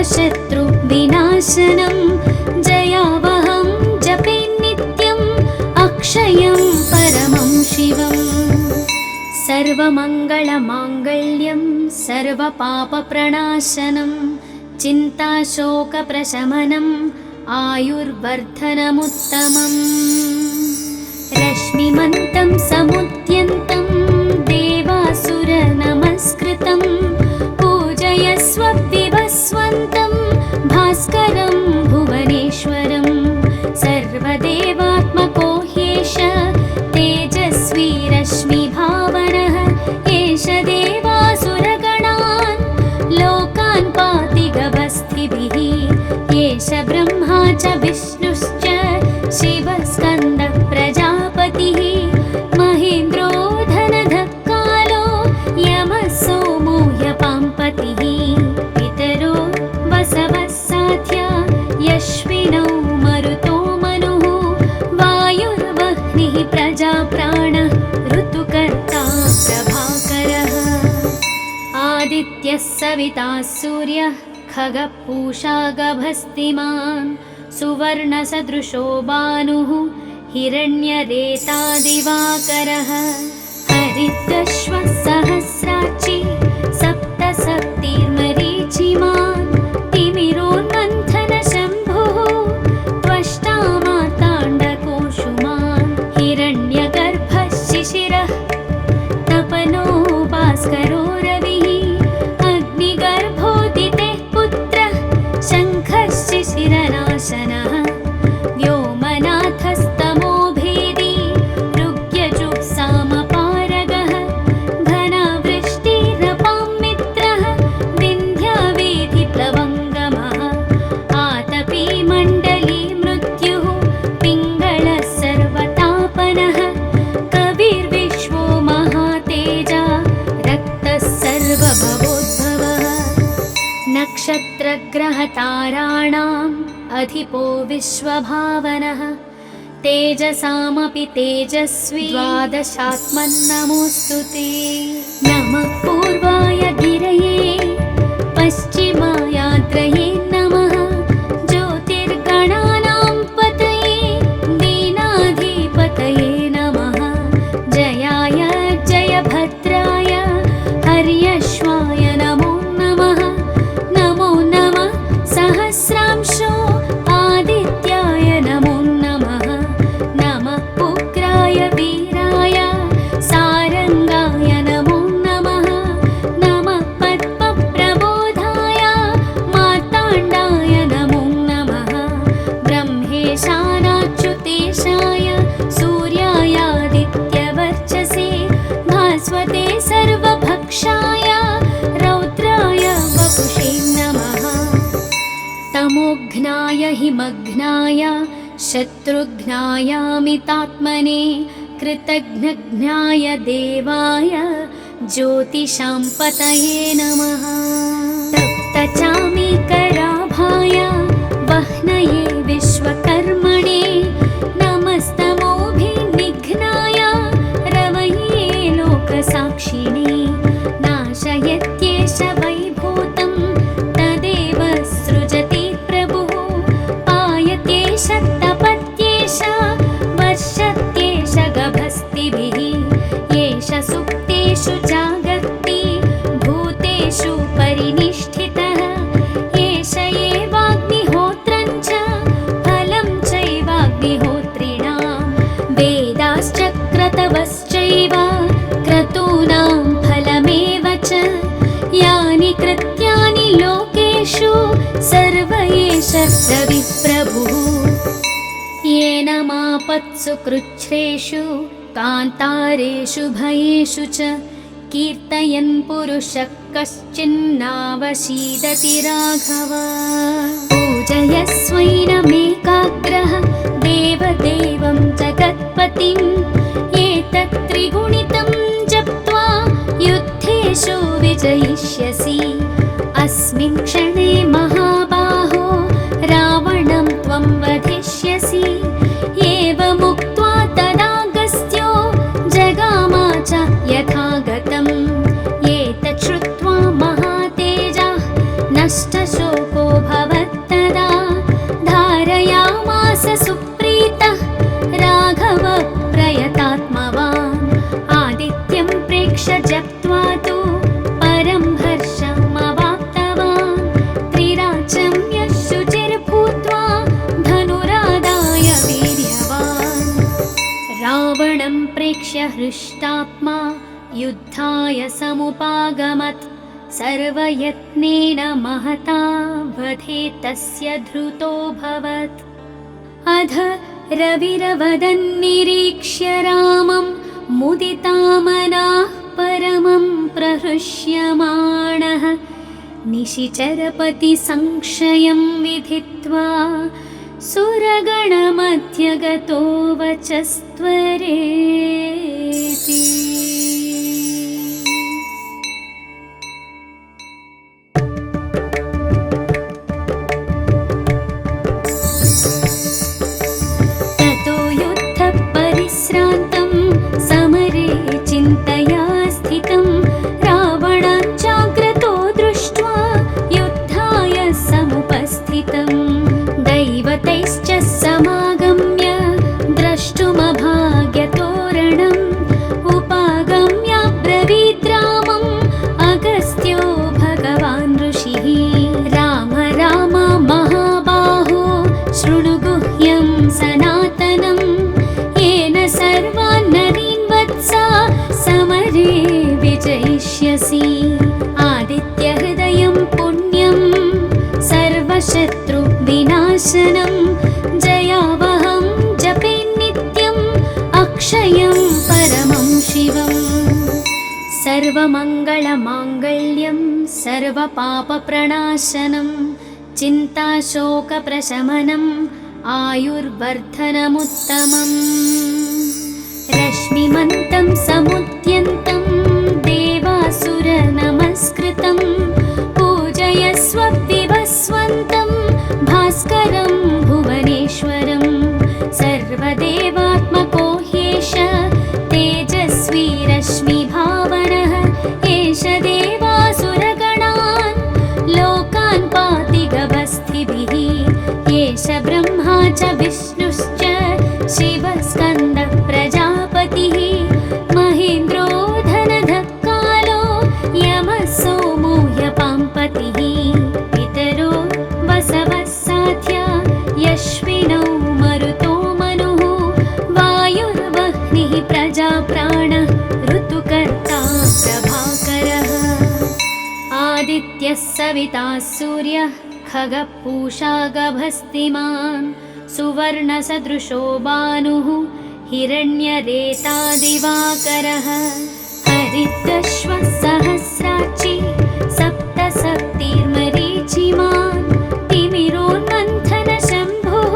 सर्वशत्रुविनाशनं जयावहं जपे नित्यम् अक्षयं परमं शिवम्। सर्वमङ्गलमाङ्गल्यं सर्वपापप्रणाशनं चिन्ताशोकप्रशमनम् आयुर्वर्धनमुत्तमम्। रश्मिमन्तं समुद्यन्तं देवासुरनमस्कृतं पूजयस्व विवस्वन्तं भास्करं भुवनेश्वरं। सर्वदेवात्मको ह्येष तेजस्वी रश्मिभावनः एष देवासुरगणान् लोकान् पाति गभस्तिभिः। एष ब्रह्मा च विष्णुश्च शिवस्कन्दः प्रजापतिः महेन्द्रो धनधः कालो यमः सोमो ह्यपाम्पतिः। पितरो वसवः साध्या यश्विनौ मरुतो मनुः वायुर्वह्निः प्रजाप्राणः ऋतुकर्ता प्रभाकरः। आदित्यः सविता सूर्यः खगः पूषा गभस्तिमान् सुवर्णसदृशो भानुः हिरण्यरेता दिवाकरः। हरितश्वः सहस्राक्षी सप्तशक्तिर्मरीचिमान् तिमिरोन्मन्थनशम्भुः त्वष्टा मार्ताण्डकोशुमान्। हिरण्यगर्भः शिशिरः तपनो भास्करो रविः अग्निगर्भोदितेः पुत्रः शङ्खः शिशिरनाशनः। व्योमनाथस्तमो भेदी ऋग्यजुःसामपारगः घनावृष्टिरपां मित्रः विन्ध्यावेधिप्लवङ्गमः। आतपी मण्डली मृत्युः पिङ्गलः सर्वतापनः कविर्विश्वो महातेजा रक्तः सर्वभवोद्भवः। नक्षत्रग्रहताराणाम् अधिपो विश्वभावनः तेजसामपि तेजस्वी द्वादशात्मन्नमोऽस्तु ते। नमः पूर्वाय गिरये पश्चिमायात्रये नमः ज्योतिर्गणानां पतये दीनाधिपतये नमः। जयाय जयभद्राय हर्यश्वाय नमो नमः। नमो नमः सहस्रांशो आदित्याय नमो नमः। नमः उग्राय वीराय सारंगाय नमो नमः। नमः पद्मप्रबोधाय मार्ताण्डाय नमो नमः। ब्रह्मेशानाच्युतेशाय सूर्यायादित्यवर्चसे भास्वते सर्वभक्षाय रौद्राय वपुषे नमः। तमोघ्नाय हिमघ्नाय शत्रुघ्नायामितात्मने कृतघ्नघ्नाय देवाय ज्योतिषां पतये नमः। तप्तचामीकराभाय वह्नये विश्वकर्मणे नमस्तमोभिनिघ्नाय रवये लोकसाक्षिणे। नाशयत्येष वैभूतं तदेव सृजति प्रभुः पायत्येष तपत्येष वर्षत्येष गभस्तिभिः। एष सुप्तेषु जागर्ति भूतेषु परिनिष्ठितः। एष एवाग्निहोत्रं च फलं चैवाग्निहोत्रिणां वेदाश्च क्रतवश्चैव क्रतूनां फलमेव च। यानि कृत्यानि लोकेषु सर्व एष रविप्रभुः। येन मापत्सु कृच्छ्रेषु कान्तारेषु भयेषु च कीर्तयन् पुरुषः कश्चिन्नावशीदति राघव। पूजयस्वैनमेकाग्रः देवदेवं जगत्पतिम् एतत् त्रिगुणितं जप्त्वा युद्धेषु विजयिष्यसि। अस्मिन् क्षणे महाबाहो रावणं त्वं वधिष्यसि। एवमुक्त्वा तदागस्त्यो जगामा च यथागतम्। एतत् श्रुत्वा महातेजः नष्टशोको हृष्टात्मा युद्धाय समुपागमत् सर्वयत्नेन महता वधे तस्य धृतोऽभवत्। अध रविरवदन्निरीक्ष्य रामं मुदितामनाः परमं प्रहृष्यमाणः निशिचरपतिसंक्षयं विधित्वा सुरगणमध्यगतो वचस्त्वरेति। ततो युद्धपरिश्रान्तं समरे चिन्तया स्थितं रावणाञ्चाग्रतो दृष्ट्वा युद्धाय समुपस्थितं दैवतैश्च समागम्य द्रष्टुमभाग्यतोरणम् उपागम्याब्रवीद् रामम् अगस्त्यो भगवान् ऋषिः। राम राम महाबाहो शृणु गुह्यं सनातनं येन सर्वान् नरीन् वत्सा समरे विजयिष्यसि। आदित्यहृदयं पुण्यं सर्वशत्रुविनाशनं जयावहं जपेन्नित्यम् अक्षयं परमं शिवम्। सर्वमङ्गलमाङ्गल्यं सर्वपापप्रणाशनं चिन्ताशोकप्रशमनम् आयुर्वर्धनमुत्तमम्। रश्मिमन्तं समुद्यन्तं देवासुरनमस्कृतं पूजयस्व विवस्वन्तं भास्करं भुवनेश्वरं। सर्वदेवात्मको ह्येष तेजस्वी रश्मिभावनः एष देवासुरगणान् लोकान् पाति गभस्तिभिः। एष ब्रह्मा च विष्णुश्च शिवस्कन्दः प्रजापतिः महेन्द्रो धनधः कालो यमः सोमो ह्यपाम्पतिः। पितरो वसवः साध्या यश्विनौ मरुतो मनुः वायुर्वह्निः प्रजाप्राणः ऋतुकर्ता प्रभाकरः। आदित्यः सविता सूर्यः खगः पूषा गभस्तिमान् सुवर्णसदृशो भानुः हिरण्यरेतादिवाकरः। हरितश्वः सहस्राक्षी सप्तसप्तिर्मरीचिमान् तिमिरोन्मन्थनशम्भुः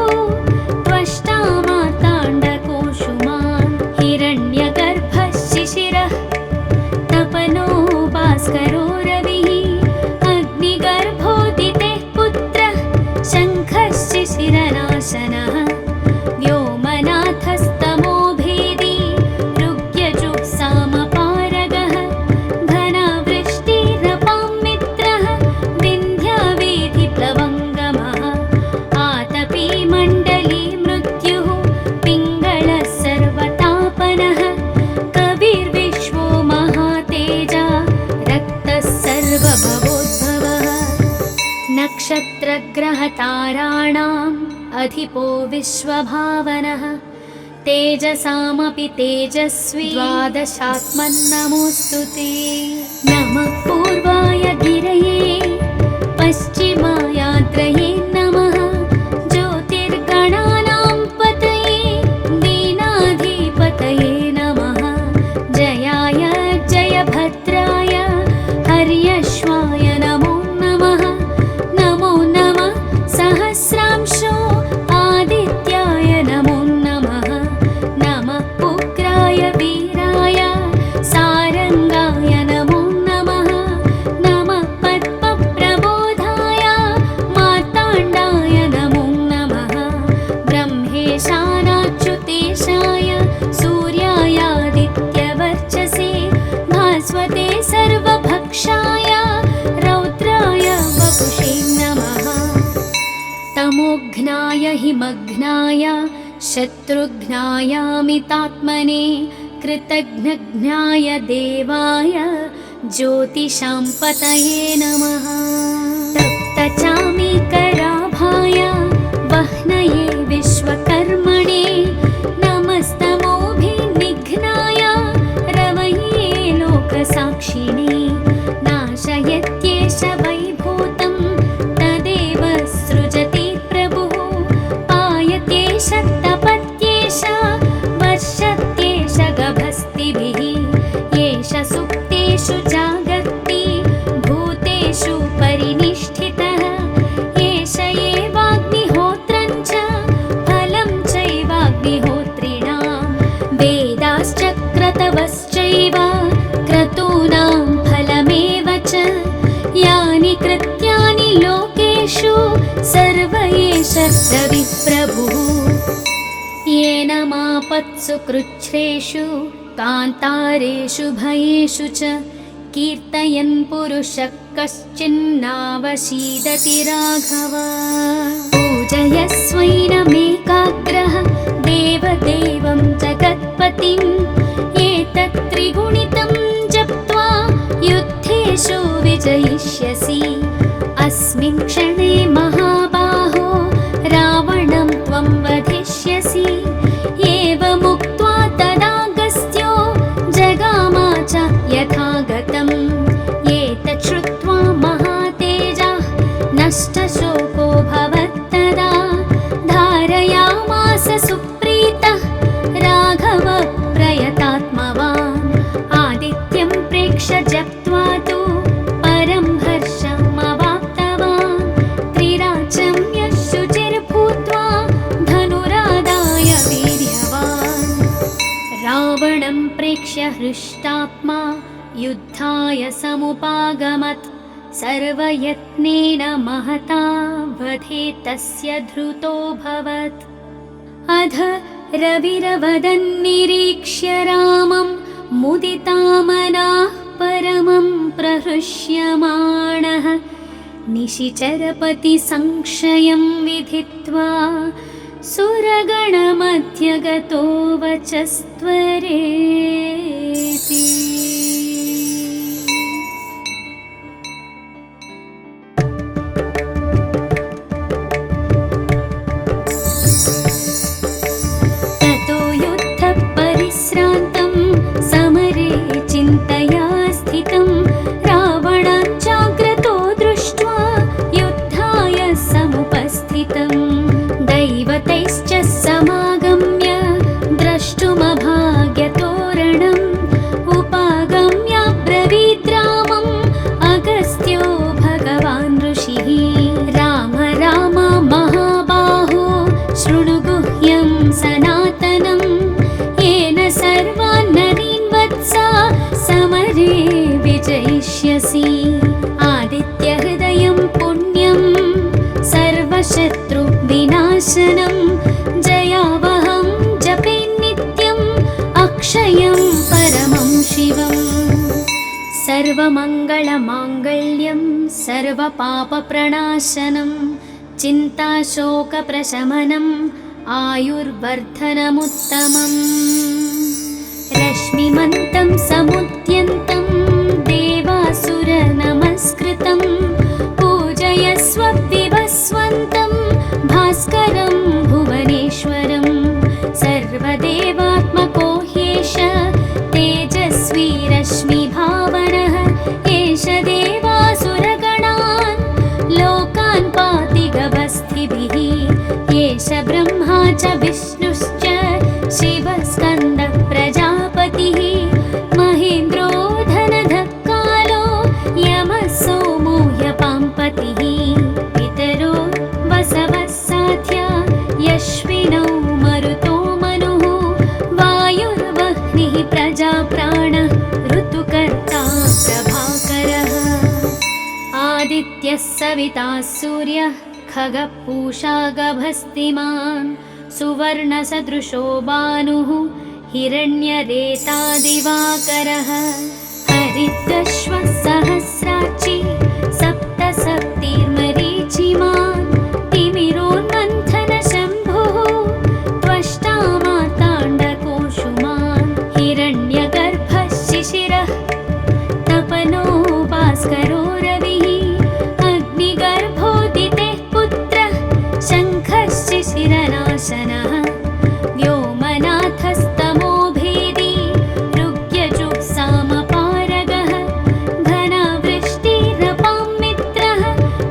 त्वष्टा मार्ताण्डकोशुमान्। हिरण्यगर्भः शिशिरः तपनो भास्करो रविः अग्निगर्भोदितेः पुत्रः शङ्खः शिशिरनाशनः। व्योमनाथस्तमो भेदी ऋग्यजुः-सामपारगः घनावृष्टिरपां मित्रः विन्ध्यावेधिप्लवङ्गमः। आतपी मण्डली मृत्युः पिङ्गलः सर्वतापनः कविर्विश्वो महातेजा रक्तः सर्वभवोद्भवः। नक्षत्रग्रहताराणाम् अधिपो विश्वभावनः तेजसामपि तेजस्वी द्वादशात्मन्नमोऽस्तु ते। नमः पूर्वाय गिरये पश्चिमायाद्रये नमः ज्योतिर्गणानां पतये दीनाधिपतये नमः। जयाय जयभद्राय हर्यश्वाय नमो नमः। नमो नमः सहस्रांशो आदित्याय नमो नमः। नमः उग्राय वीराय सारंगाय नमो नमः। नमः पद्मप्रबोधाय मार्ताण्डाय नमो नमः। ब्रह्मेशानाच्युतेशाय सूर्यायादित्यवर्चसे भास्वते सर्वभक्षाय रौद्राय वपुषे नमः। तमोघ्नाय हिमघ्नाय शत्रुघ्नायामितात्मने कृतघ्नघ्नाय देवाय ज्योतिषां पतये नमः। तप्तचामीकराभाय वह्नये विश्वकर्मणे नमस्तमोभिनिघ्नाय कृत्यानि लोकेषु सर्व एष रविप्रभुः येन मापत्सु कृच्छ्रेषु कान्तारेषु भयेषु च कीर्तयन् पुरुषः कश्चिन्नावशीदति राघव पूजयस्वैनमेकाग्रः देवदेवं जगत्पतिम् एतत् त्रिगुणितं जप्त्वा युद्धेषु विजयिष्यसि अस्मिन् क्षणे महाबाहो रावणं त्वं वधिष्यसि एवमुक्त्वा तदागस्त्यो जगामा च यथागतम् एतत् श्रुत्वा महातेजः नष्टशोको भवत्तदा धारयामास सुप्रीतः राघव प्रयतात्मवान् आदित्यं प्रेक्ष्य जप्त्वा तु परं हर्षमवाप्तवान् त्रिराचम्य शुचिर्भूत्वा धनुरादाय वीर्यवान् रावणं प्रेक्ष्य हृष्टात्मा युद्धाय समुपागमत् सर्वयत्नेन महता वधे तस्य धृतोऽभवत् अध रविरवदन्निरीक्ष्य रामं मुदितामनाः परमं प्रहृष्यमाणः निशिचरपतिसंशयं विधित्वा सुरगणमध्यगतो वचस्त्वरेति ततो युद्धपरिश्रान्तं समरे चिन्तया स्थितं रावणाच्चाग्रतो दृष्ट्वा युद्धाय समुपस्थितं दैवतैश्च समागम्य द्रष्टुमभाग्यतोरणम् उपागम्य ब्रवीद्रामम् अगस्त्यो भगवान् ऋषिः राम राम महाबाहो शृणु गुह्यं सनातनं येन सर्वान् नरीन् वत्सा समरे विजयिष्यसि आदित्यहृदयं पुण्यं सर्वशत्रुविनाशनं जयावहं जपे नित्यम् अक्षयं परमं शिवम् सर्वमङ्गलमाङ्गल्यं सर्वपापप्रणाशनं चिन्ताशोकप्रशमनम् आयुर्वर्धनमुत्तमम् रश्मिमन्तं समुद्यन्तं देवासुरनमस्कृतं पूजयस्व विवस्वन्तं भास्करं भुवनेश्वरं सर्वदेवात्मको ह्येष तेजस्वी रश्मिभावनः एष देवासुरगणान् लोकान् पाति गवस्थिभिः एष ब्रह्मा च विष्णुश्च शिवस्कन्दः प्रजापतिः महेन्द्रो धनधः कालो यमः सोमो ह्यपाम्पतिः पितरो वसवः साध्या यश्विनौ मरुतो मनुः वायुर्वह्निः प्रजाप्राणः ऋतुकर्ता प्रभाकरः आदित्यः सविता सूर्यः खगः पूषा गभस्तिमान् सुवर्णसदृशो भानुः हिरण्यरेतादिवाकरः हरितश्वः सहस्राक्षी सप्तसप्तिर्मरीचिमान् तिमिरोन्मन्थनशम्भुः त्वष्टा मार्ताण्डकोशुमान् हिरण्यगर्भः शिशिरः तपनो भास्करो रविः अग्निगर्भोदितेः पुत्रः शङ्खः शिशिरनाशनः व्योमनाथस्तमो भेदी ऋग्यजुःसामपारगः घनावृष्टिरपां मित्रः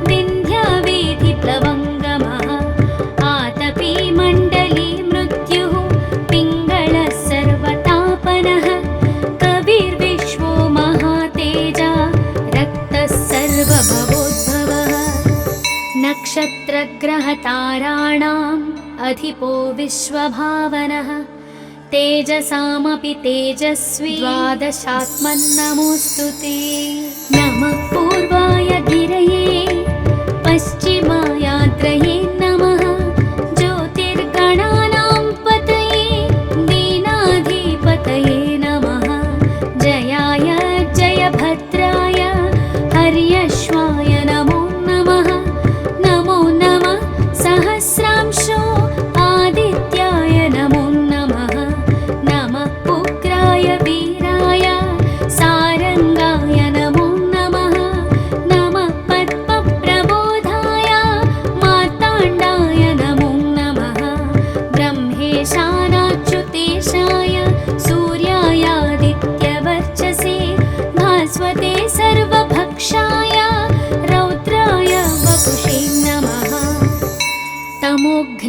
विन्ध्यावेधिप्लवङ्गमः आतपी मण्डली मृत्युः पिङ्गळः सर्वतापनः कविर्विश्वो महातेजा रक्तः सर्वभवोद्भवः नक्षत्रग्रहताराणाम् अधिपो विश्वभावनः तेजसामपि तेजस्वी द्वादशात्मन्नमोऽस्तु ते नमः पूर्वाय गिरये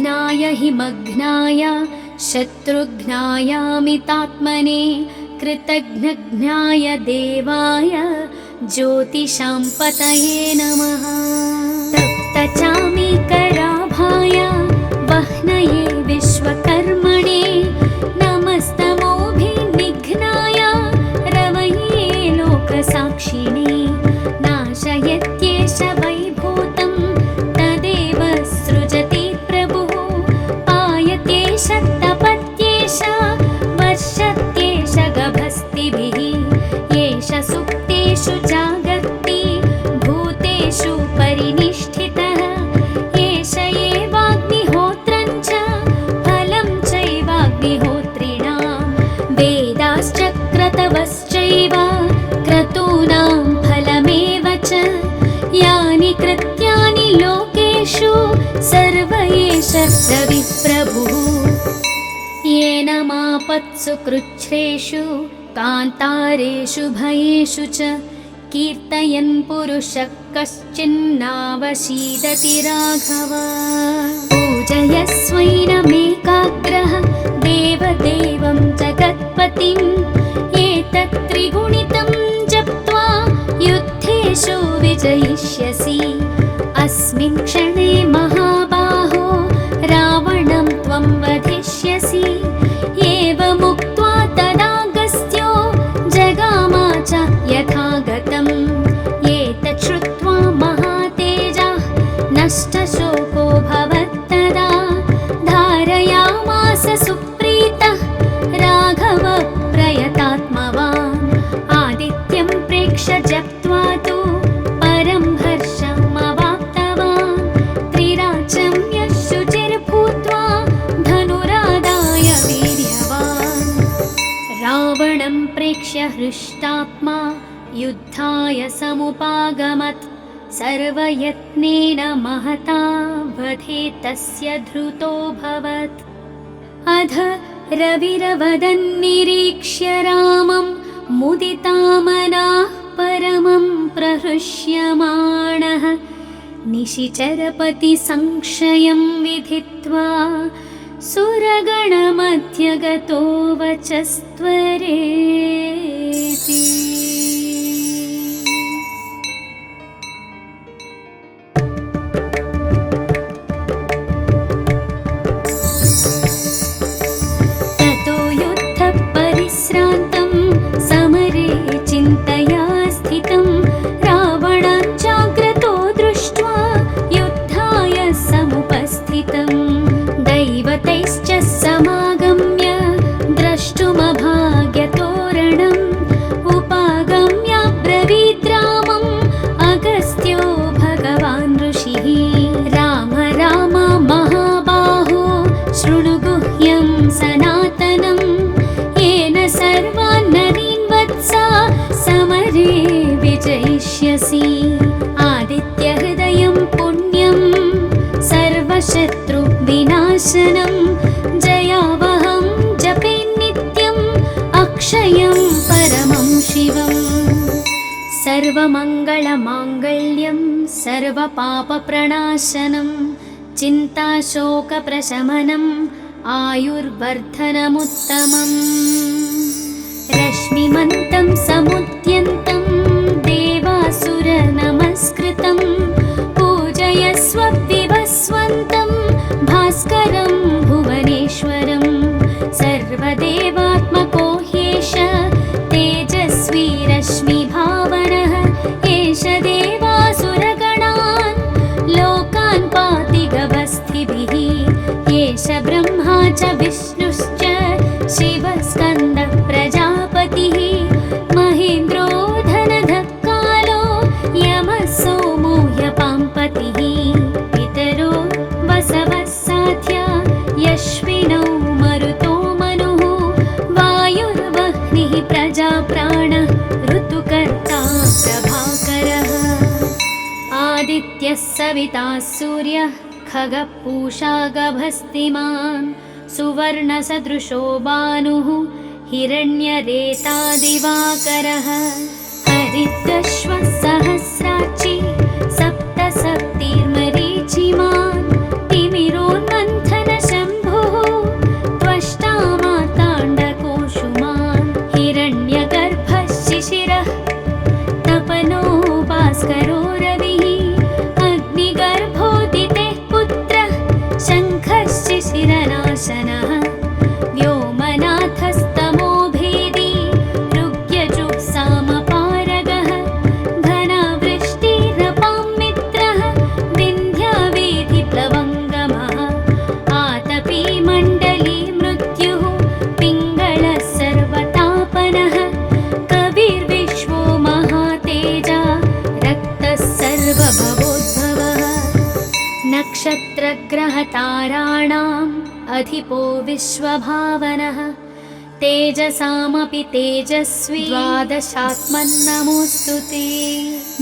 दग्ध्नाय हिमग्नाय शत्रुघ्नायामितात्मने कृतघ्नघ्नाय देवाय ज्योतिषां पतये नमः। तप्तचामीकराभाय वह्नये विश्वकर्मणे नमस्तमोभिनिघ्नाय रवये लोकसाक्षिणे नाशयत्येष वैभूतं तदेव सृजति प्रभुः पायत्येष तपत्येष वर्षत्येष गभस्तिभिः येष सुप्तेषु जागर्ति भूतेषु परिनिष्ठितः एष एवाग्निहोत्रं च फलं चैवाग्निहोत्रिणां वेदाश्च क्रतवश्चैव क्रतूनां फलमेव च यानि कृत्यानि लोकेषु सर्व एष रविप्रभुः येन मापत्सु कृच्छ्रेषु कान्तारेषु भयेषु च कीर्तयन् पुरुषः कश्चिन्नावशीदति राघव। पूजयस्वैनमेकाग्रः देवदेवं जगत्पतिम् एतत् त्रिगुणितं जप्त्वा युद्धेषु विजयिष्यसि अस्मिन् क्षणे महाबाहो रावणं त्वं वधिष्यसि एवमुक्त्वा तदागस्त्यो जगामा च यथागतम् एतत् श्रुत्वा महातेजः नष्टशोको भवत्तदा धारयामास सुप्रीतः राघवः प्रयतात्मवान् आदित्यं प्रेक्ष्य जप्त्वा तु परं हर्षमवाप्तवान् त्रिराचं यशुचिर्भूत्वा धनुरादाय वीर्यवान् रावणं प्रेक्ष्य हृष्टात्मा युद्धाय समुपागमत् सर्वयत्नेन महता वधे तस्य धृतोऽभवत् अध रविरवदन्निरीक्ष्य रामं मुदितामनाः परमं प्रहृष्यमाणः निशिचरपतिसंक्षयं विधित्वा सुरगणमध्यगतो वचस्त्वरेति। ततो युद्धपरिश्रान्तं समरे चिन्तया स्थितं रावणं जाग्रतो दृष्ट्वा युद्धाय समुपस्थितं दैवतैश्च समागम्य द्रष्टुमभाग्यतोरणम् उपागम्य ब्रवीद् रामम् अगस्त्यो भगवान् ऋषिः राम राम महाबाहो शृणु गुह्यं सनातनं येन सर्वान् नरीन् वत्सा समरे विजयिष्यसि आदित्यहृदयं पुण्यं सर्वशत्रुविनाशनं जयावहं जपे नित्यम् अक्षयं परमं शिवम् सर्वमङ्गलमाङ्गल्यं सर्वपापप्रणाशनं चिन्ताशोकप्रशमनम् आयुर्वर्धनमुत्तमम् रश्मिमन्तं समुद्यन्तं देवासुरनमस्कृतं पूजयस्व विवस्वन्तं भास्करं भुवनेश्वरं सर्वदेवात्मको ह्येष तेजस्वी रश्मिभावनः एष देवासुरगणान् लोकान् पाति गभस्तिभिः एष ब्रह्मा च विष्णुश्च शिवस्कन्दः प्रजापतिः महेन्द्रो धनधः कालो यमः सोमो ह्यपाम्पतिः पितरो वसवः साध्या यश्विनौ मरुतो मनुः वायुर्वह्निः प्रजाप्राणः ऋतुकर्ता प्रभाकरः आदित्यः सविता सूर्यः खगः पूषा गभस्तिमान् सुवर्णसदृशो भानुः हिरण्यरेता दिवाकरः हरितश्वः सहस्राक्षी सप्तसप्तिर्मरीचिमान् तिमिरोन्मन्थनः नक्षत्रग्रहताराणाम् अधिपो विश्वभावनः तेजसामपि तेजस्वी द्वादशात्मन्नमोऽस्तु ते।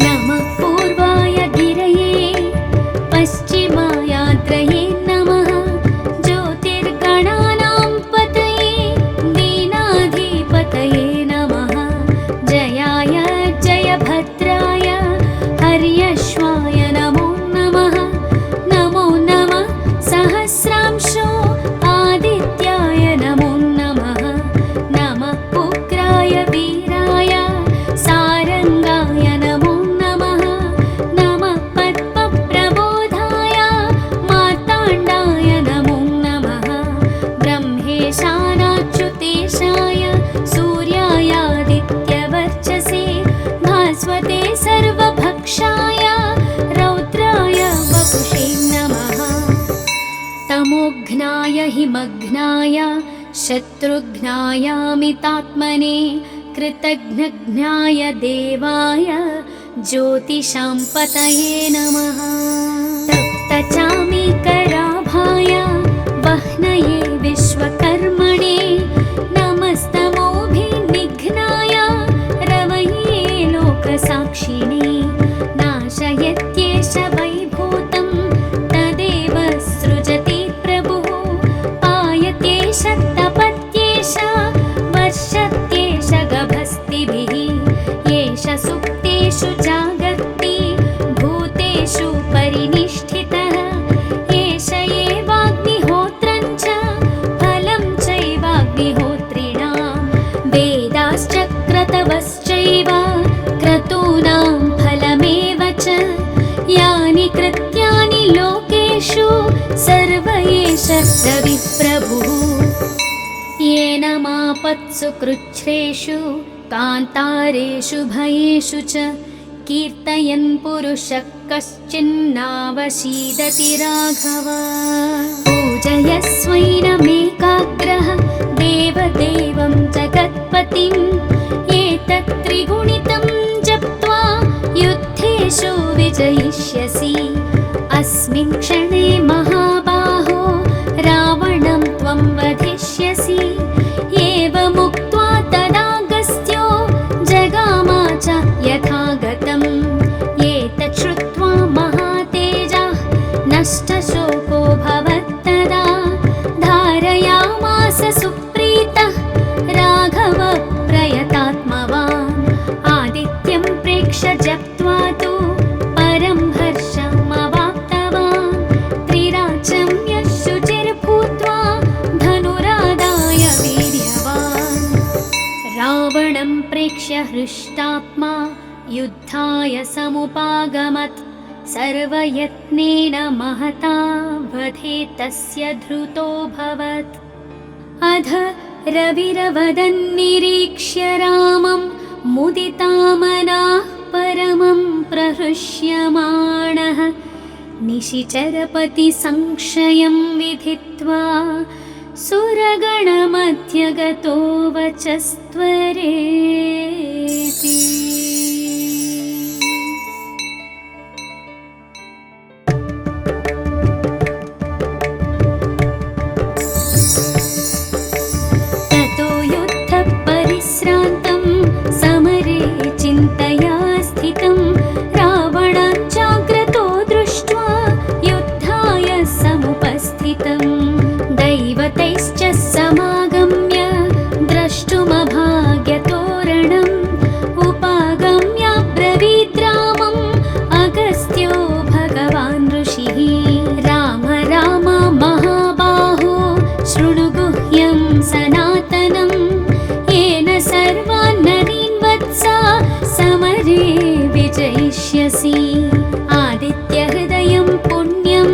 नमः पूर्वाय गिरये पश्चिमायात्रये नमः ज्योतिर्गणानां पतये दीनाधिपतये नमः जयाय जयभद्राय हर्यश्वाय नमो नमः। नमो नमः सहस्रांशो आदित्याय नमो नमः। नमः उग्राय वीराय सारंगाय नमो नमः। नमः पद्मप्रबोधाय मार्ताण्डाय नमो नमः। ब्रह्मेशानाच्युतेशाय सूर्यायादित्यवर्चसे भास्वते सर्वभक्षाय रौद्राय वपुषे नमः। तमोघ्नाय हिमघ्नाय शत्रुघ्नायामितात्मने कृतघ्नघ्नाय देवाय ज्योतिषां पतये नमः। तप्तचामीकराभाय वह्नये विश्वकर्मणे नमस्तमोभिनिघ्नाय रवये लोकसाक्षिणे नाशयत्येष वैभूतं तदेव सृजति प्रभुः पायत्येष तपत्येष वर्षत्येष गभस्तिभिः येष सुप्तेषु जागर्ति भूतेषु परिनिष्ठितः एष एवाग्निहोत्रं च फलं चैवाग्निहोत्रिणां वेदाश्च क्रतवश्चैव क्रतूनां फलमेव च यानि कृत्यानि लोकेषु सर्व एष रविप्रभुः। येन मापत्सु कृच्छ्रेषु कान्तारेषु भयेषु च कीर्तयन् पुरुषः कश्चिन्नावशीदति राघव। पूजयस्वैनमेकाग्रः देवदेवं जगत्पतिम् एतत् त्रिगुणितं जप्त्वा युद्धेषु विजयिष्यसि। अस्मिन् क्षणे महाबाहो रावणं त्वं वधिष्यसि। एवमुक्त्वा तदागस्त्यो जगामा च यथागतम् एतत् श्रुत्वा महातेजः नष्टशोको भवत्तदा धारयामास सुप्रीतः राघवः प्रयतात्मवान् आदित्यं प्रेक्ष्य जप्त्वा तु परं हर्षमवाप्तवान् त्रिराचं यशुचिर्भूत्वा धनुरादाय वीर्यवान् रावणं प्रेक्ष्य हृष्टात्मा युद्धाय समुपागमत् सर्वयत्नेन महता वधे तस्य धृतोऽभवत्। अध रविरवदन्निरीक्ष्य रामं मुदितामनाः परमं प्रहृष्यमाणः निशिचरपतिसंक्षयं विधित्वा सुरगणमध्यगतो वचस्त्वरेति। ततो युद्धपरिश्रान्तं समरे चिन्तया स्थितं रावणाञ्चाग्रतो दृष्ट्वा युद्धाय समुपस्थितं दैवतैश्च समागम्य द्रष्टुमभाग्यतोरणम् उपागम्य ब्रवीद्रामम् अगस्त्यो भगवान् ऋषिः। राम राम महाबाहो शृणु गुह्यं सनातनं येन सर्वान् नरीन् वत्सा समरे विजयिष्यसि। आदित्यहृदयं पुण्यं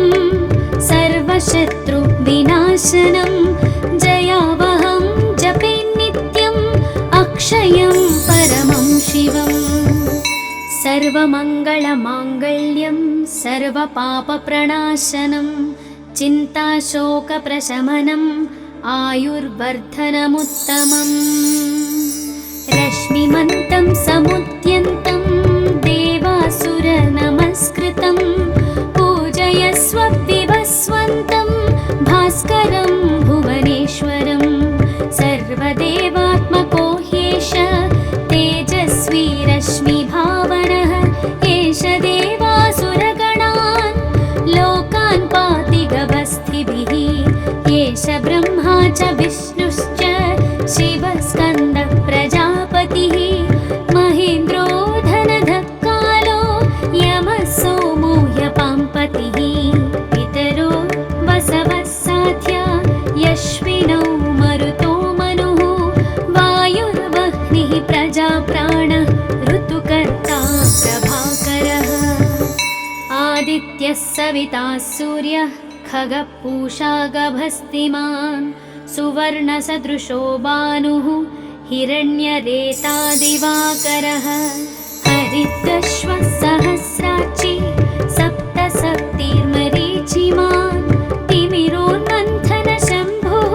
सर्वशत्रुविनाशनं जयावहं जपे नित्यम् अक्षयं परमं शिवम्। सर्वमङ्गलमाङ्गल्यं सर्वपापप्रणाशनं चिन्ताशोकप्रशमनम् आयुर्वर्धनमुत्तमम्। रश्मिमन्तं समुद्यन्तं देवासुरनमस्कृतं पूजयस्व आदित्यः सविता सूर्यः खगः पूषा गभस्तिमान् सुवर्णसदृशो भानुः हिरण्यरेता दिवाकरः हरितश्वः सहस्राक्षी सप्तसप्तिर्मरीचिमान् तिमिरोन्मन्थनशम्भुः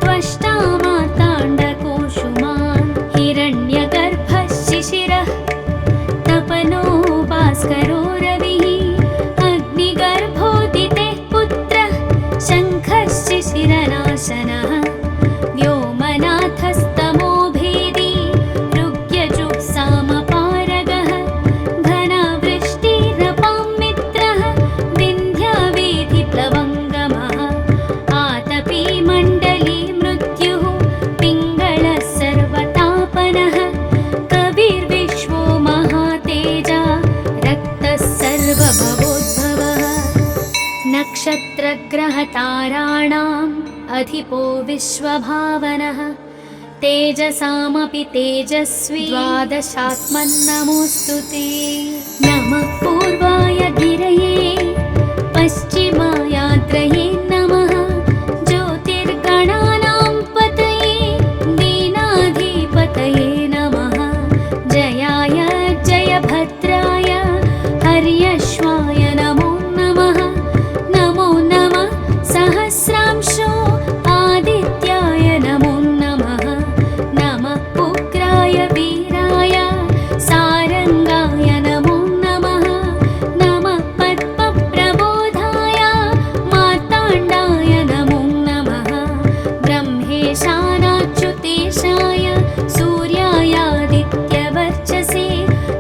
त्वष्टा मार्ताण्डकोशुमान् हिरण्यगर्भः शिशिरः तपनो भास्करो रविः अग्निगर्भोदितेः पुत्रः शङ्खः शिशिरनाशनः व्योमनाथस्तमो भेदी ऋग्यजुःसामपारगः घनावृष्टिरपां मित्रः विन्ध्यावेधिप्लवङ्गमः आतपी मण्डली मृत्युः पिङ्गळः सर्वतापनः कविर्विश्वो महातेजा रक्तः सर्वभवोद्भवः नक्षत्रग्रहताराणाम् अधिपो विश्वभावनः तेजसामपि तेजस्वी द्वादशात्मन्नमोऽस्तु ते नमः पूर्वाय गिरये पश्चिमायाद्रये नमः ज्योतिर्गणानां पतये दीनाधिपतये नमः जयाय जयभद्राय हर्यश्वाय नमो नमः नमो नमः सहस्रांशो आदित्याय नमो नमः नमः उग्राय वीराय सारङ्गाय नमो नमः नमः पद्मप्रबोधाय मार्ताण्डाय नमो नमः ब्रह्मेशानाच्युतेशाय सूर्यायादित्यवर्चसे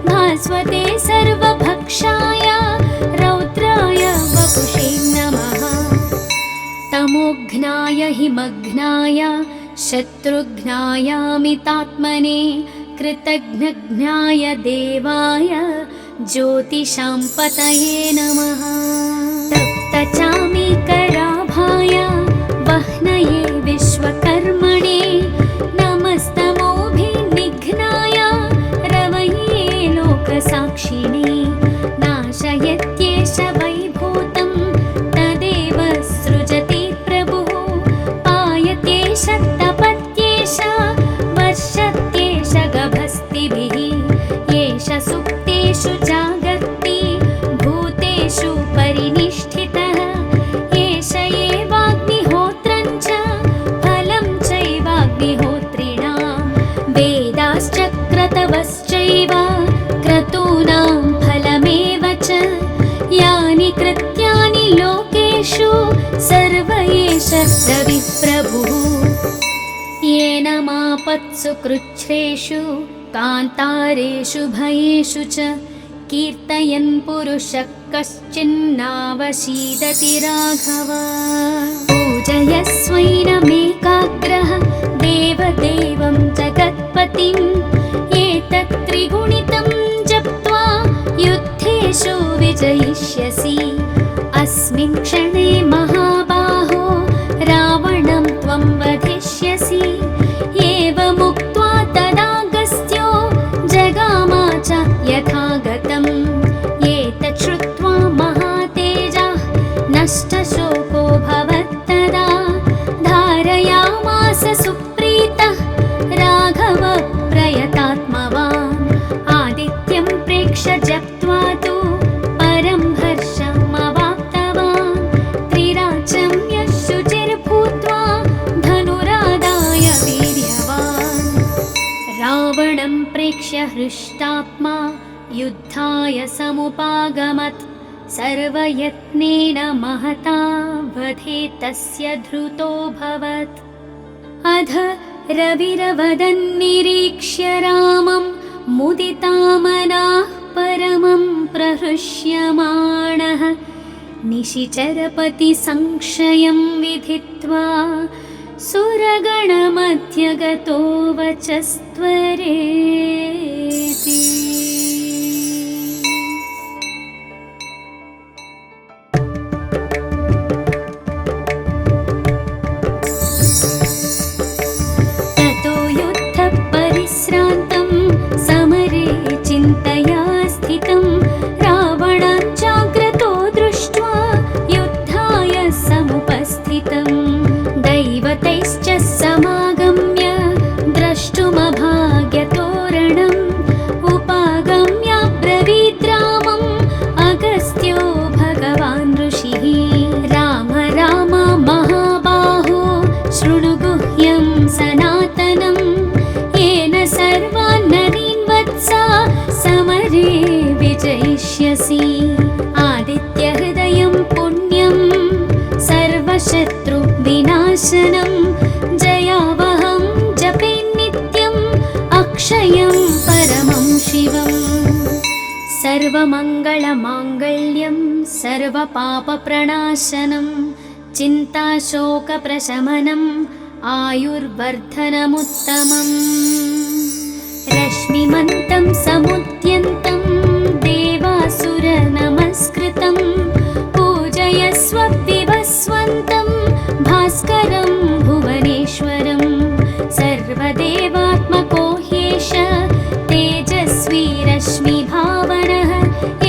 भास्वते सर्वभक्षाय रौद्राय वपुषे नमः तमोघ्नाय हिमघ्नाय शत्रुघ्नायामितात्मने कृतघ्नघ्नाय देवाय ज्योतिषां पतये नमः तप्तचामीकराभाय वह्नये विश्वकर्मणे नमस्तमोभिनिघ्नाय रवये लोकसाक्षिणे नाशयत्येष वैभूतं तदेव सृजति प्रभुः पायत्येष तपत्येष वर्षत्येष गभस्तिभिः एष सुप्तेषु जागर्ति भूतेषु परिनिष्ठितः एष एवाग्निहोत्रं च फलं चैवाग्निहोत्रिणां वेदाश्च क्रतवश्चैव क्रतूनां फलमेव च यानि कृत्यानि लोकेषु सर्व एष रविप्रभुः येन मापत्सु कृच्छ्रेषु कान्तारेषु भयेषु च कीर्तयन् पुरुषः कश्चिन्नावशीदति राघव पूजयस्वैनमेकाग्रः देवदेवं जगत्पतिम् एतत् त्रिगुणितं जप्त्वा युद्धेषु विजयिष्यसि अस्मिन् क्षणे महाबाहो रावणं त्वं वधिष्यसि एवमुक्त्वा तदागस्त्यो जगाम च यथागतम् एतत् श्रुत्वा महातेजः नष्टशोको भवत्तदा धारयामास सुप्रीतः राघव प्रयतात्मवान् आदित्यं प्रेक्ष्य जप्त्वा तु परं हर्षमवाप्तवान् त्रिराचं यः शुचिर्भूत्वा धनुरादाय वीर्यवान् रावणं प्रेक्ष्य हृष्टात्मा युद्धाय समुपागमत् सर्वयत्नेन महता वधे तस्य धृतोऽभवत् अध रविरवदन्निरीक्ष्य रामं मुदितामनाः परमं प्रहृष्यमाणः निशिचरपतिसंक्षयं विधित्वा सुरगणमध्यगतो वचस्त्वरेति ततो युद्धपरिश्रान्तं समरे चिन्तया स्थितं रावणाच्चाग्रतो शत्रुविनाशनं जयावहं जपे नित्यम् अक्षयं परमं शिवम् सर्वमङ्गलमाङ्गल्यं सर्वपापप्रणाशनं चिन्ताशोकप्रशमनम् आयुर्वर्धनमुत्तमम् रश्मिमन्तं समुद्यन्तं देवासुरनमस्कृतं पूजयस्व विवस्वन्तं भास्करं भुवनेश्वरं सर्वदेवात्मको ह्येष तेजस्वी रश्मिभावनः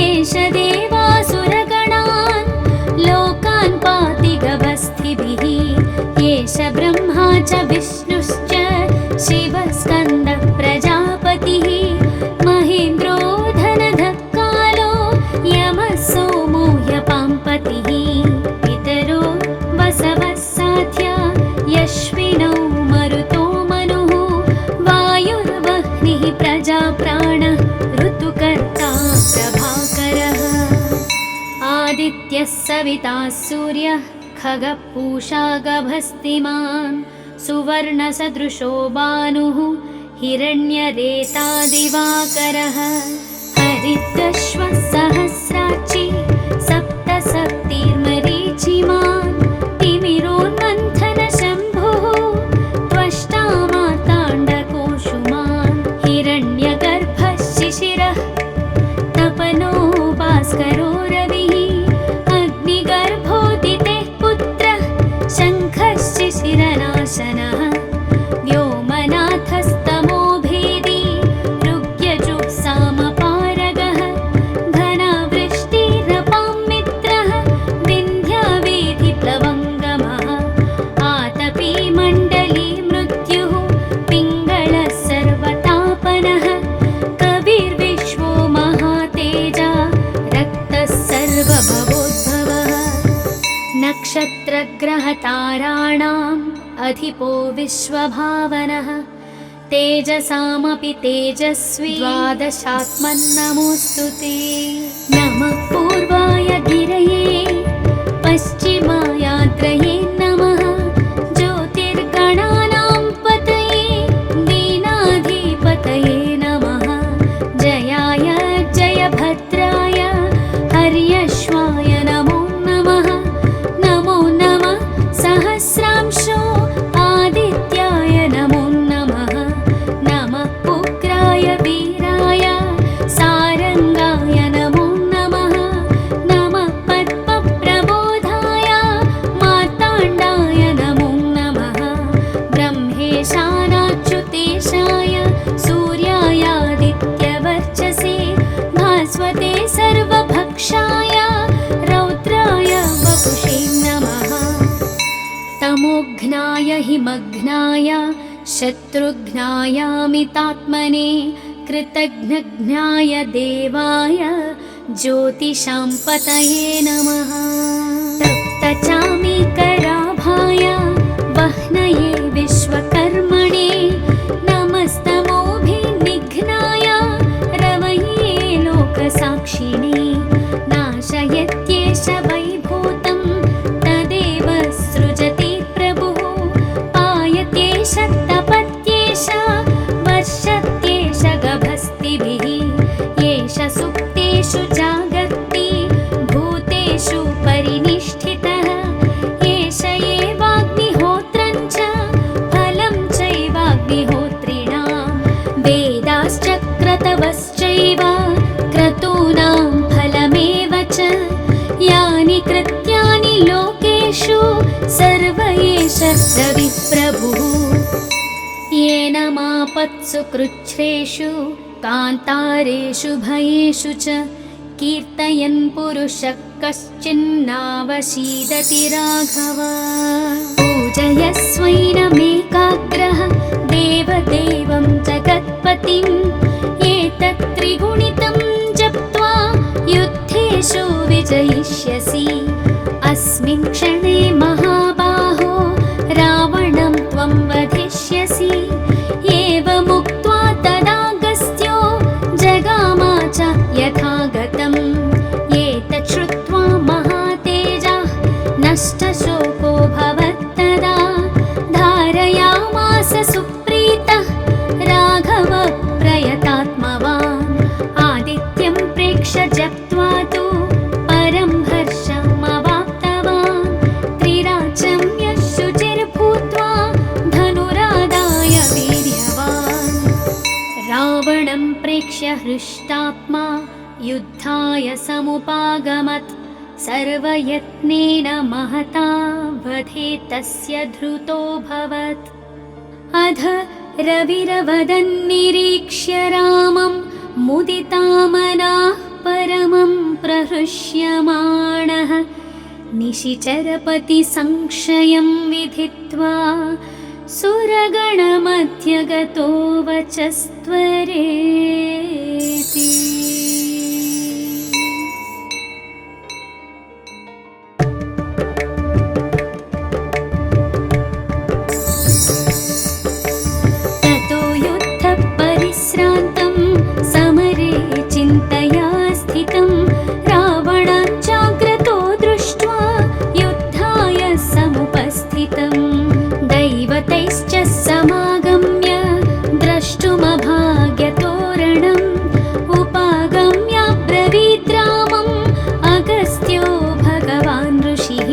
एष देवासुरगणान् लोकान् पाति गवस्थिभिः एष ब्रह्मा च विष्णुश्च शिवस्कन्दः प्रजापतिः महेन्द्रो धनधः कालो यमः सोमो ह्यपाम्पतिः पितरो वसवः साध्या यश्विनौ मरुतो मनुः वायुर्वह्निः प्रजाप्राणः ऋतुकर्ता प्रभाकरः आदित्यः सविता सूर्यः खगः पूषा गभस्तिमान् सुवर्णसदृशो भानुः हिरण्यरेता दिवाकरः हरितश्वः सहस्राक्षी सप्तसप्तिर्मरीचिमान् तिमिरोन्मन्थनशम्भुः त्वष्टा मार्ताण्डकोशुमान् हिरण्यगर्भः शिशिरः तपनो भास्करो रविः अग्निगर्भोदितेः पुत्रः शङ्खः शिशिरनाशनः व्योमनाथस्तमो भेदी ऋग्यजुःसामपारगः घनावृष्टिरपां मित्रः विन्ध्यावेधिप्लवङ्गमः आतपी मण्डली मृत्युः पिङ्गळः सर्वतापनः कविर्विश्वो महातेजा रक्तः सर्वभवोद्भवः नक्षत्रग्रहताराणाम् अधिपो विश्वभावनः तेजसामपि तेजस्वी द्वादशात्मन्नमोऽस्तु ते नमः पूर्वाय गिरये पश्चिमायात्रये नमः ज्योतिर्गणानां पतये दीनाधिपतये नमः जयाय जयभद्राय हर्यश्वाय नमो नमः नमो नमः सहस्रांशो आदित्याय नमो नमः नमः उग्राय वीराय सारङ्गाय नमो नमः नमः पद्मप्रबोधाय मार्ताण्डाय नमो नमः ब्रह्मेशानाच्युतेशाय सूर्यायादित्यवर्चसे भास्वते सर्वभक्षाय रौद्राय वपुषे नमः तमोघ्नाय हिमघ्नाय शत्रुघ्नायामितात्मने कृतघ्नघ्नाय देवाय ज्योतिषां पतये नमः तप्तचामीकराभाय वह्नये विश्वकर्मणे नमस्तमोभिनिघ्नाय रवये लोकसाक्षिणे नाशयत्येष वैभूतं तदेव सृजति प्रभुः पायत्येष तपत्येष वर्षत्येष गभस्तिभिः एष सुप्तेषु जागर्ति भूतेषु परिनिष्ठितः एष एवाग्निहोत्रं च फलं चैवाग्निहोत्रिणां वेदाश्च क्रतवश्चैव क्रतूनां फलमेव च यानि कृत्यानि लोकेषु सर्व एष रविप्रभुः येन मापत्सु कृच्छ्रेषु कान्तारेषु भयेषु च कीर्तयन् पुरुषः कश्चिन्नावशीदति राघव पूजयस्वैनमेकाग्रः देवदेवं जगत्पतिम् एतत् त्रिगुणितं जप्त्वा युद्धेषु विजयिष्यसि अस्मिन् क्षणे महाबाहो रावणं त्वं वधिष्यसि एवमुक्त्वा तदागस्त्यो जगामा च यथागतम् एतत् श्रुत्वा महातेजः नष्टशोको भव हृष्टात्मा युद्धाय समुपागमत् सर्वयत्नेन महता वधे तस्य धृतोऽभवत्। अध रविरवदन्निरीक्ष्य रामं मुदितामनाः परमं प्रहृष्यमाणः निशिचरपतिसंक्षयं विधित्वा सुरगणमध्यगतो वचस्त्वरेति। ततो युद्धपरिश्रान्तं समरे चिन्तया स्थितं रावणाञ्चाग्रतो दृष्ट्वा युद्धाय समुपस्थितं दैवतैश्च समागम्य द्रष्टुमभाग्यतोरणम् उपागम्याब्रवीद् रामम् अगस्त्यो भगवान् ऋषिः।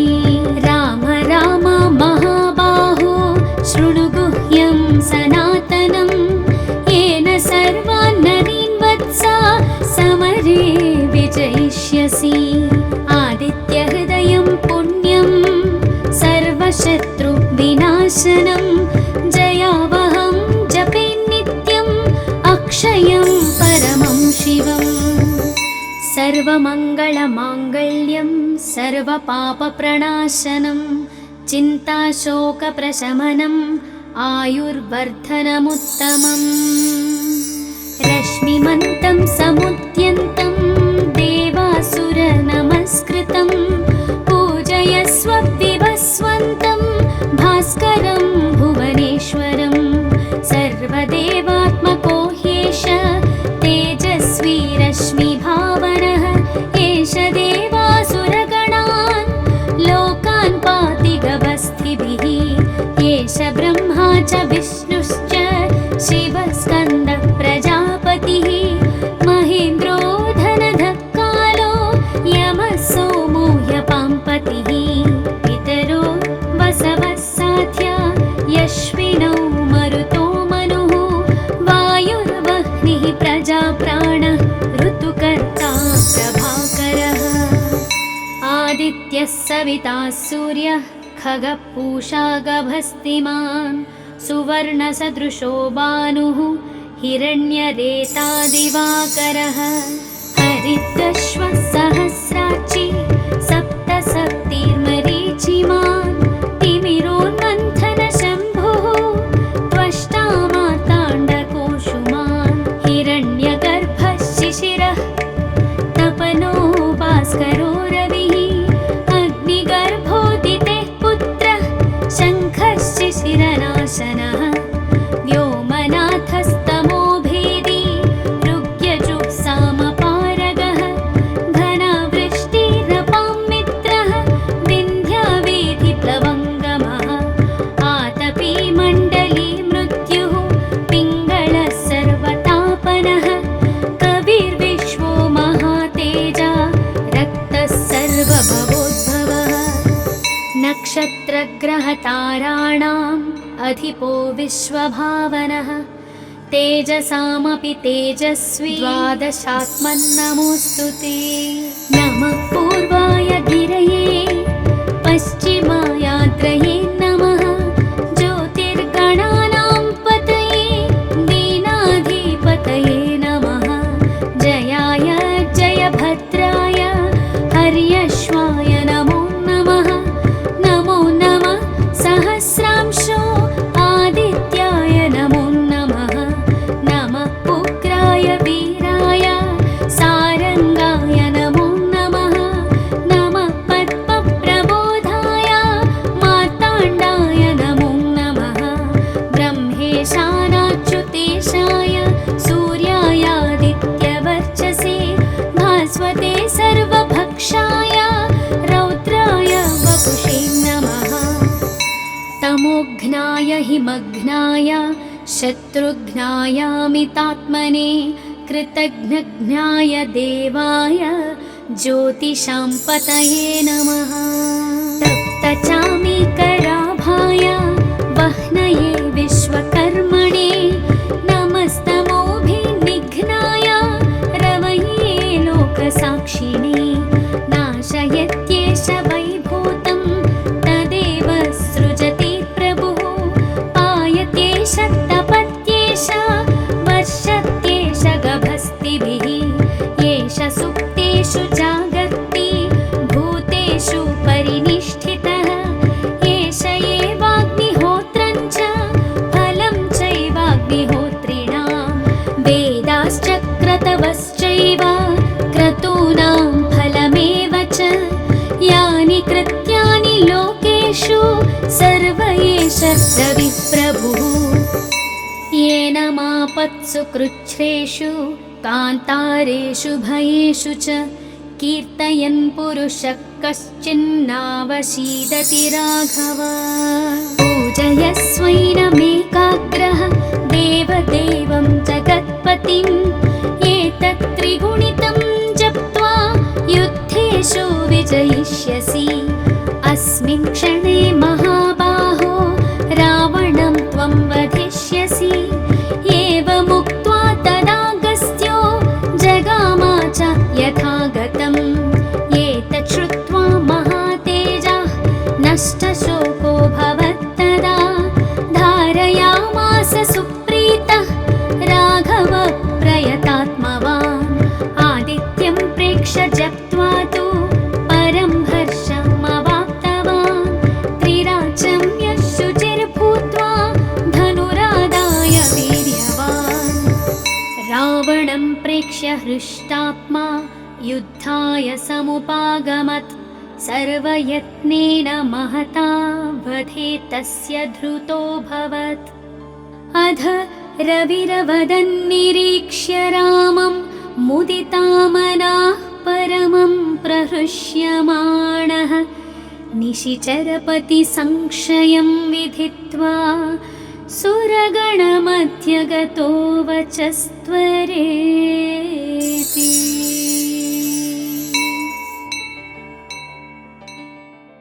राम राम महाबाहो शृणु गुह्यं सनातनं येन सर्वान् नरीन् वत्सा समरे विजयिष्यसि। आदित्यहृदयं पुण्यं सर्वशत्रुविनाशनं जयावहं जपे नित्यम् अक्षयं परमं शिवम्। सर्वमङ्गलमाङ्गल्यं सर्वपापप्रणाशनं चिन्ताशोकप्रशमनम् आयुर्वर्धनमुत्तमम्। रश्मिमन्तं समुद्यन्तं देवासुरनमस्कृतं पूजयस्व विवस्वन्तं भास्करं भुवनेश्वरं। सर्वदेवात्मको ह्येष तेजस्वी रश्मिभावनः एष देवासुरगणान् लोकान् पाति गवस्थिभिः। एष ब्रह्मा च विष्णुश्च शिवस्कन्दः प्रजापतिः महेन्द्रो धनधः कालो यमः सोमो ह्यपाम्पतिः। पितरो वसवः साध्या यश्विनौ मरुतो मनुः वायुर्वह्निः प्रजाप्राणः ऋतुकर्ता प्रभाकरः। आदित्यः सविता सूर्यः खगः पूषा गभस्तिमान् सुवर्णसदृशो भानुः हिरण्यरेता दिवाकरः। हरितश्वः सहस्राक्षी सप्तसप्तिर्मरीचिमान् तिमिरोन्मन्थनशम्भुः त्वष्टा मार्ताण्डकोशुमान्। हिरण्यगर्भः शिशिरः तपनो भास्करो रविः अग्निगर्भोदितेः पुत्रः शङ्खः शिशिरनाशनः। व्योमनाथस्तमो भेदी ऋग्यजुःसामपारगः घनावृष्टिरपां मित्रः विन्ध्यावेधिप्लवङ्गमः। आतपी मण्डली मृत्युः पिङ्गलः सर्वतापनः कविर्विश्वो महातेजा रक्तः सर्वभवोद्भवः। नक्षत्रग्रहताराणाम् अधिपो विश्वभावनः तेजसामपि तेजस्वी द्वादशात्मन्नमोऽस्तु ते। नमः पूर्वाय गिरये पश्चिमायाद्रये नमः ज्योतिर्गणानां पतये दीनाधिपतये नमः। जयाय जयभद्राय हर्यश्वाय नमो नमः। नमो नमः सहस्रांशो आदित्याय नमो नमः। नमः उग्राय वीराय सारंगाय नमो नमः। नमः पद्मप्रबोधाय मार्ताण्डाय नमो नमः। ब्रह्मेशानाच्युतेशाय सूर्यायादित्यवर्चसे भास्वते सर्वभक्षाय रौद्राय वपुषे नमः। तमोघ्नाय हिमघ्नाय शत्रुघ्नायामितात्मने कृतघ्नघ्नाय देवाय ज्योतिषां पतये नमः। तप्तचामीकराभाय वह्नये विश्वकर्मणे नमस्तमोभिनिघ्नाय रविः प्रभुः येन मापत्सु कृच्छ्रेषु कान्तारेषु भयेषु च कीर्तयन् पुरुषः कश्चिन्नावसीदति राघव पूजयस्वैनमेकाग्रः देवदेवं जगत्पतिम् एतत् त्रिगुणितं जप्त्वा युद्धेषु विजयिष्यसि अस्मिन् क्षणे महाबाहो रावणं त्वं वधिष्यसि एवमुक्त्वा तदागस्त्यो जगामा च यथागतम् एतत् श्रुत्वा महातेजः नष्टशोको भवत्तदा धारयामास सुप्रीतः राघव प्रयतात्मवान् आदित्यं प्रेक्ष्य जप्त्वा तु परं हर्षमवाप्तवान् त्रिराज्यं यशुचिर्भूत्वा धनुरादाय वीर्यवान् रावणं प्रेक्ष्य हृष्टात्मा युद्धाय समुपागमत् सर्वयत्नेन महता वधे तस्य धृतोऽभवत् अध रविरवदन्निरीक्ष्य रामं मुदितामनाः परमं प्रहृष्यमाणः निशिचरपतिसंशयं विधित्वा सुरगणमध्यगतो वचस्त्वरे